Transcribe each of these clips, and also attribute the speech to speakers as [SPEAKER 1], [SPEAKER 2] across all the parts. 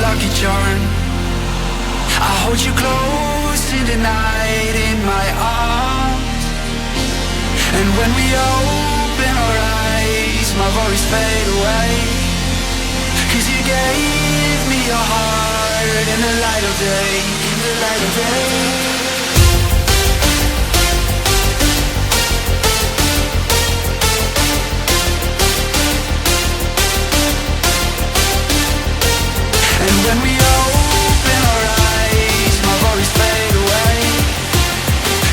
[SPEAKER 1] lucky charm. I hold you close in the night in my arms. And when we open our eyes, my worries fade away. 'Cause you gave me your heart in the light of day, in the light of day. When we open our eyes, my worries fade away.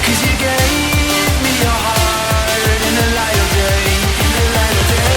[SPEAKER 1] 'Cause you gave me your heart in the light of day, in the light of day.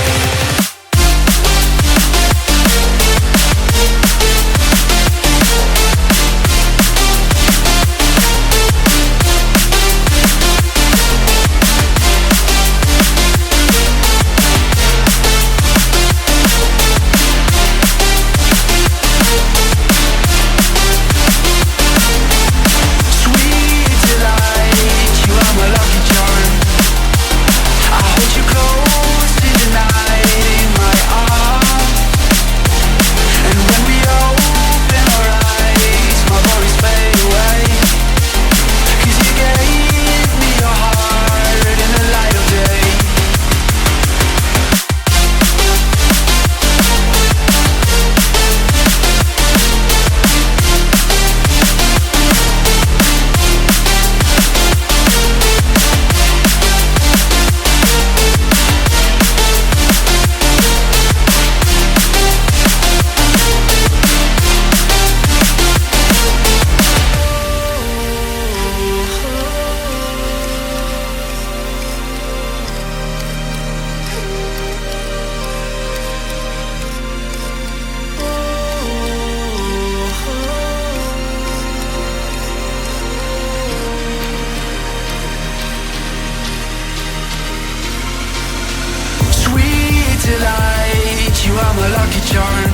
[SPEAKER 1] You are my lucky charm.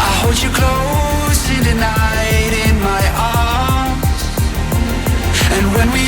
[SPEAKER 1] I hold you close in the night in my arms. And when we